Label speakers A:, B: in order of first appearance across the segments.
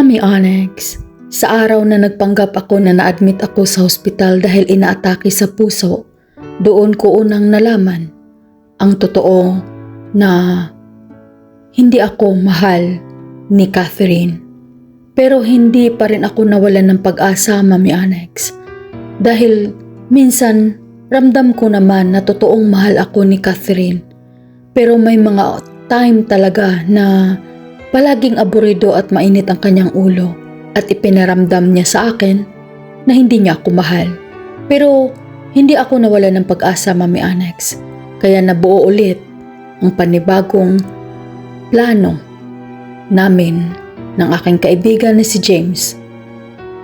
A: Mami Onyx, sa araw na nagpanggap ako na na-admit ako sa hospital dahil inaatake sa puso, doon ko unang nalaman ang totoo na hindi ako mahal ni Catherine. Pero hindi pa rin ako nawalan ng pag-asa, Mami Onyx. Dahil minsan ramdam ko naman na totoong mahal ako ni Catherine. Pero may mga time talaga na palaging aburido at mainit ang kanyang ulo at ipinaramdam niya sa akin na hindi niya ako mahal. Pero hindi ako nawalan ng pag-asa, Mami Onyx. Kaya nabuo ulit ang panibagong plano namin ng aking kaibigan na si James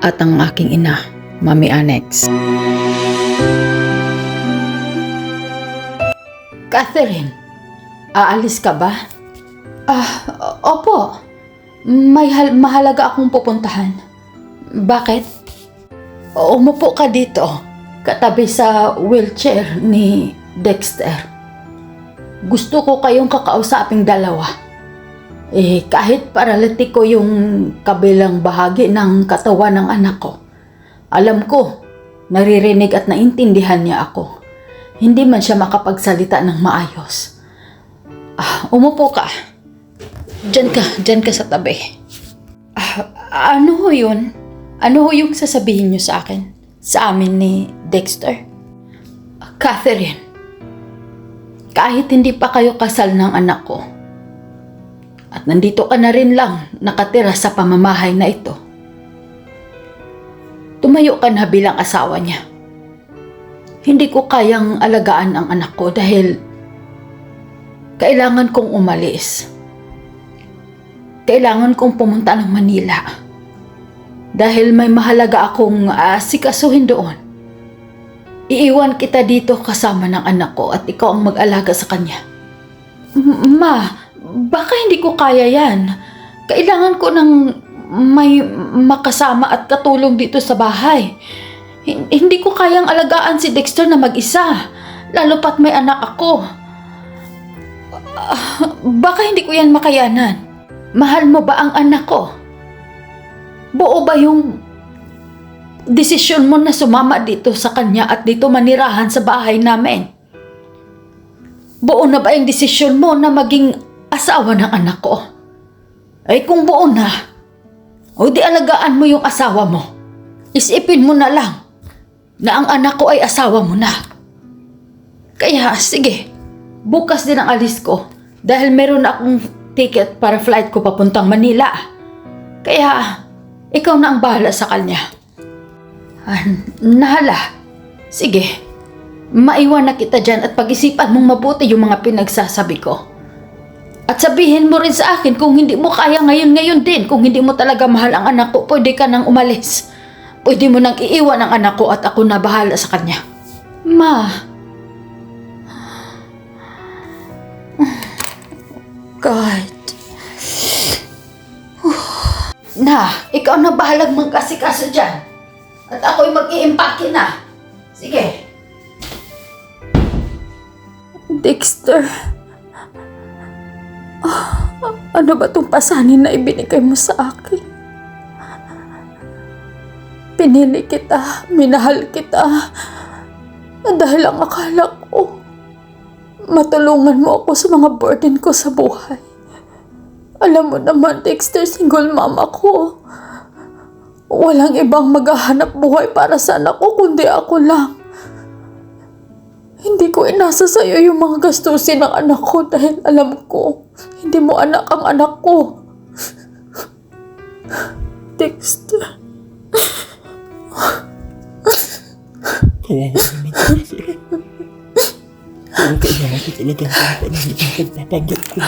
A: at ang aking ina, Mami Onyx. Catherine, aalis ka ba? Opo. May mahalaga akong pupuntahan. Bakit? Umupo ka dito, katabi sa wheelchair ni Dexter. Gusto ko kayong kakausaping dalawa. Kahit paralitiko yung kabilang bahagi ng katawan ng anak ko, alam ko, naririnig at naintindihan niya ako. Hindi man siya makapagsalita ng maayos. Umupo ka. Diyan ka sa tabi. Ano ho yun? Ano ho yung sasabihin niyo sa akin? Sa amin ni Dexter? Catherine, kahit hindi pa kayo kasal ng anak ko, at nandito ka na rin lang nakatira sa pamamahay na ito, tumayo ka na bilang asawa niya. Hindi ko kayang alagaan ang anak ko dahil kailangan kong umalis. Kailangan kong pumunta ng Manila. Dahil may mahalaga akong asikasuhin doon. Iiwan kita dito kasama ng anak ko at ikaw ang mag-alaga sa kanya. Ma, baka hindi ko kaya yan. Kailangan ko ng may makasama at katulong dito sa bahay. Hindi ko kayang alagaan si Dexter na mag-isa. Lalo pat may anak ako. Baka hindi ko yan makayanan. Mahal mo ba ang anak ko? Buo ba yung desisyon mo na sumama dito sa kanya at dito manirahan sa bahay namin? Buo na ba yung desisyon mo na maging asawa ng anak ko? Kung buo na, o di alagaan mo yung asawa mo. Isipin mo na lang na ang anak ko ay asawa mo na. Kaya sige, bukas din ang alis ko dahil meron akong ticket para flight ko papuntang Manila. Kaya ikaw na ang bahala sa kanya. Nahala. Sige, maiwan na kita dyan at pag-isipan mong mabuti yung mga pinagsasabi ko. At sabihin mo rin sa akin kung hindi mo kaya ngayon din. Kung hindi mo talaga mahal ang anak ko, pwede ka nang umalis. Pwede mo nang iiwan ang anak ko at ako na bahala sa kanya. Ma. God. Ikaw na bahalag magkasikaso dyan. At ako'y mag-iimpake na. Sige. Dexter. Ano ba itong pasanin na ibinigay mo sa akin? Pinili kita, minahal kita. Dahil ang akala ko, matulungan mo ako sa mga burden ko sa buhay. Alam mo naman, Dexter, single mom ako. Walang ibang maghahanap buhay para sa anak ko kundi ako lang. Hindi ko inasa sa'yo yung mga gastusin ng anak ko dahil alam ko, hindi mo anak ang anak ko. Dexter.
B: Kawawa naman si Catherine. Pero kailangan ko talagang pampanin ang pagpapanggap ko.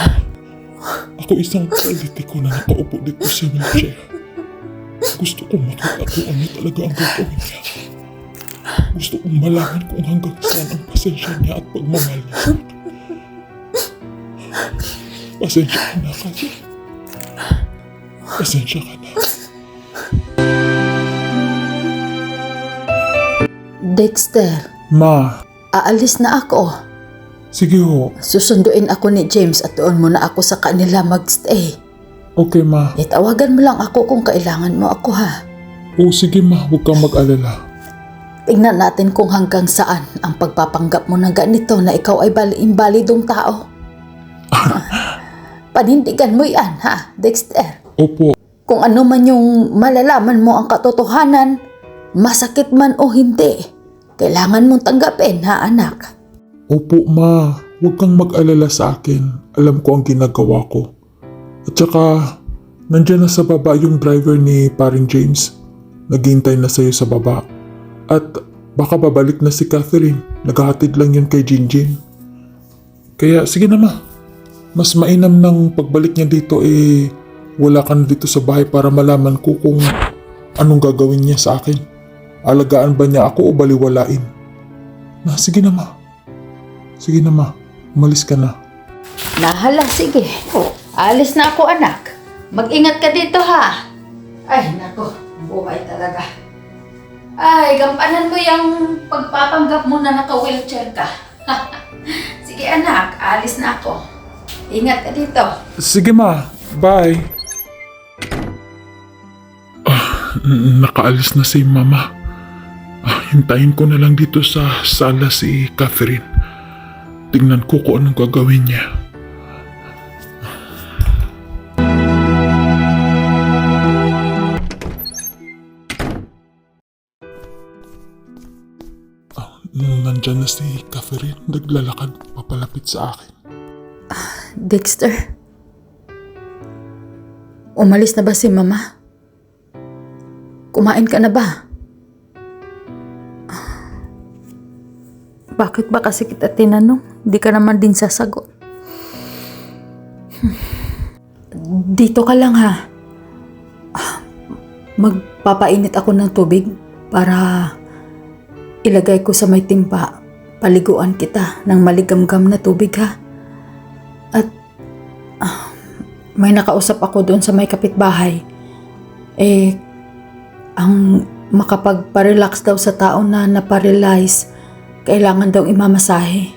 B: Ako isang politiko na nakaupo dito sa wheelchair. Gusto kong makita kung ano talaga ang gagawin niya. Gusto kong malaman kung hanggang saan ang pasensya niya at pagmamahal niya sa akin. Pasensya ka na, Catherine. Pasensya ka na.
A: Dexter.
B: Ma.
A: Aalis na ako.
B: Sige ho.
A: Susunduin ako ni James at doon muna ako sa kanila magstay.
B: Okay, ma.
A: Itawagan mo lang ako kung kailangan mo ako ha.
B: Oo, sige ma. Huwag kang mag-alala.
A: Tingnan natin kung hanggang saan ang pagpapanggap mo ng ganito na ikaw ay imbalidong tao. Panindigan mo yan ha, Dexter.
B: Opo.
A: Kung ano man yung malalaman mo ang katotohanan, masakit man o hindi, kailangan mong tanggapin ha anak.
B: Opo, ma. Huwag kang mag-alala sa akin. Alam ko ang ginagawa ko. At saka, nandyan na sa baba yung driver ni Paring James. Naghihintay na sa'yo sa baba. At baka babalik na si Catherine. Naghahatid lang yun kay Jinjin. Kaya sige na ma. Mas mainam ng pagbalik niya dito wala ka na dito sa bahay para malaman ko kung anong gagawin niya sa akin. Alagaan ba niya ako o baliwalain? Sige na ma. Sige na ma. Umalis ka na.
A: Nahala, sige. Alis na ako anak. Mag-ingat ka dito ha. Ay nako, buhay talaga. Ay, gampanan mo yung pagpapanggap mo na naka-wheelchair ka. Sige anak, alis na ako. Ingat ka dito.
B: Sige ma. Bye. Nakaalis na si mama. Hintayin ko na lang dito sa sala si Catherine. Tingnan ko kung anong gagawin niya. Nandyan na si Catherine. Naglalakad papalapit sa akin.
A: Dexter, umalis na ba si mama? Kumain ka na ba? Bakit ba kasi kita tinanong? Di ka naman din sasagot. Dito ka lang ha. Magpapainit ako ng tubig para ilagay ko sa may timpa. Paliguan kita ng maligamgam na tubig ha. At may nakausap ako doon sa may kapitbahay. Ang makapagparelax daw sa tao na naparalyze, kailangan daw imamasahe.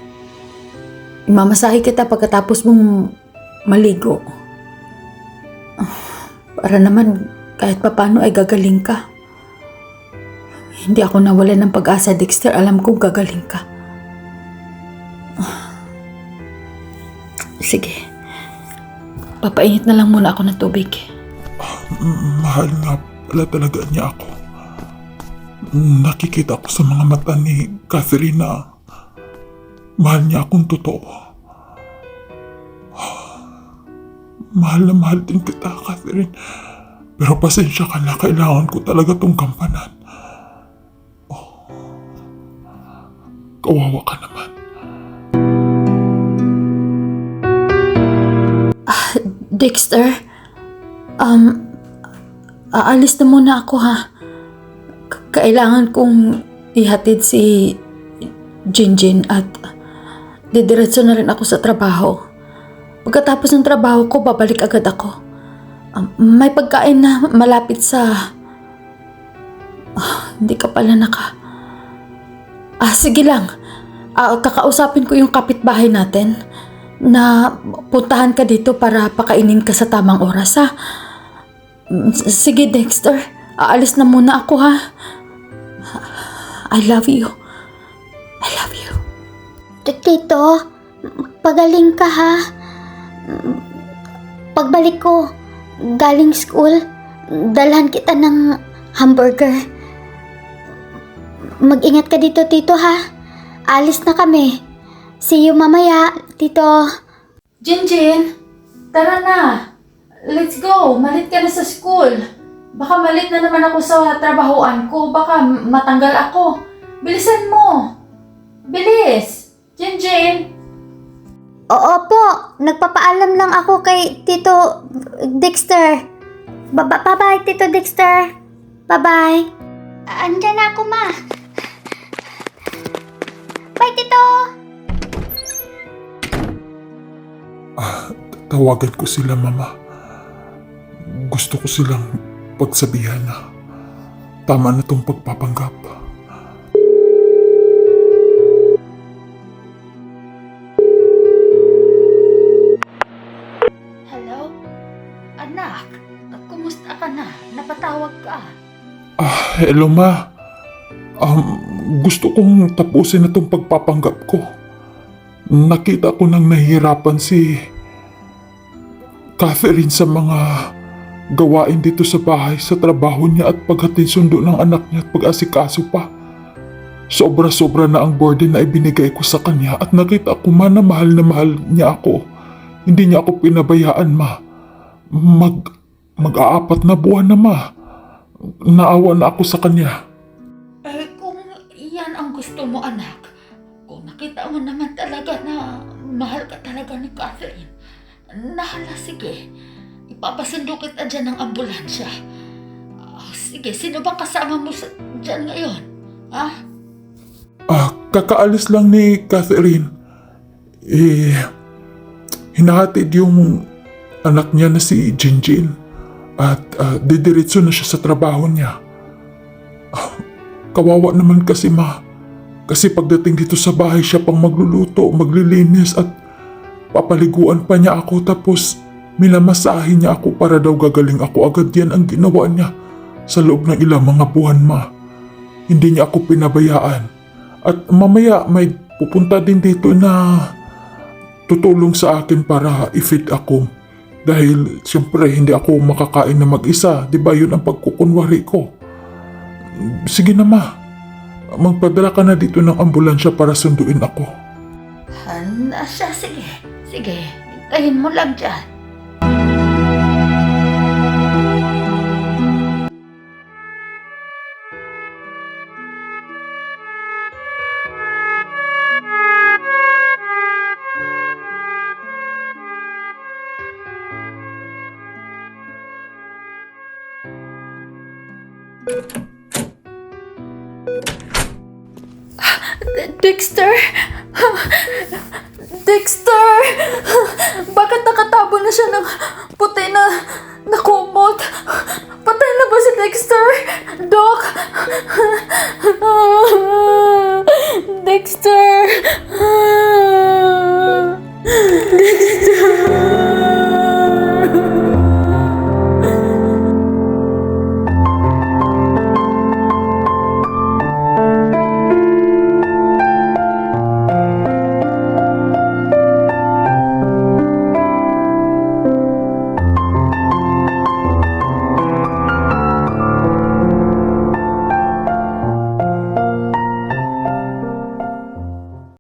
A: Imamasahe kita pagkatapos mong maligo. Para naman kahit papano ay gagaling ka. Hindi ako nawalan ng pag-asa, Dexter. Alam kong gagaling ka. Sige. Papainit na lang muna ako ng tubig.
B: Mahal nga pala talaga niya ako. Nakikita ko sa mga mata ni Catherine na mahal niya akong totoo. Mahal na mahal din kita, Catherine. Pero pasensya ka na, kailangan ko talaga tong gampanan. Kawawa ka naman.
A: Dexter, aalis na muna ako ha. Kailangan kong ihatid si Jinjin at didiretso na rin ako sa trabaho. Pagkatapos ng trabaho ko, babalik agad ako. May pagkain na malapit sa... hindi ka pala sige lang. Kakausapin ko yung kapitbahay natin na puntahan ka dito para pakainin ka sa tamang oras ha. Sige Dexter, aalis na muna ako ha. I love you. I love you.
C: Tito, pagaling ka ha. Pagbalik ko galing school, dalhan kita ng hamburger. Mag-ingat ka dito, Tito ha. Alis na kami. See you mamaya, Tito.
A: Jinjin, tara na. Let's go. Malit ka na sa school. Baka malit na naman ako sa trabahoan ko. Baka matanggal ako. Bilisan mo. Bilis. Jinjin.
C: Oo po, nagpapaalam lang ako kay Tito Dexter. Bye-bye, Tito Dexter. Bye-bye. Andyan na ako, ma. Bye, Tito.
B: Tawagan ko sila, Mama. Gusto ko silang pagsabihan na tama na tong pagpapanggap.
A: Hello? Anak? tumawag ka?
B: Hello ma. Gusto kong tapusin na tong pagpapanggap ko. Nakita ko nang nahihirapan si Catherine sa mga gawain dito sa bahay, sa trabaho niya at paghatid sundo ng anak niya at pag-asikaso pa. Sobra-sobra na ang burden na ibinigay ko sa kanya at nakita ko man na mahal niya ako. Hindi niya ako pinabayaan ma. Mag-aapat na buwan na ma. Naawa na ako sa kanya.
A: Kung yan ang gusto mo, anak, kung nakita mo naman talaga na mahal ka talaga ni Catherine, nahala, sige. Ipapasundo kita dyan ng ambulansya. Sige, sino ba kasama mo dyan ngayon? Ha?
B: Kakaalis lang ni Catherine. Hinahatid yung anak niya na si Jinjin at didiretso na siya sa trabaho niya. Kawawa naman kasi ma. Kasi pagdating dito sa bahay siya pang magluluto, maglilinis at papaliguan pa niya ako tapos minamasahin niya ako para daw gagaling ako agad. Yan ang ginawa niya sa loob ng ilang mga buwan ma. Hindi niya ako pinabayaan. At mamaya may pupunta din dito na tutulong sa akin para i-feed ako. Dahil siyempre hindi ako makakain na mag-isa. Diba yun ang pagkukunwari ko? Sige na ma. Magpadala ka na dito ng ambulansya para sunduin ako.
A: Siya, sige. Sige, hintayin mo lang dyan.
C: Dexter! Dexter! Bakit nakatabo na siya ng puti na kumot? Patay na ba si Dexter? Doc! Dexter! Dexter!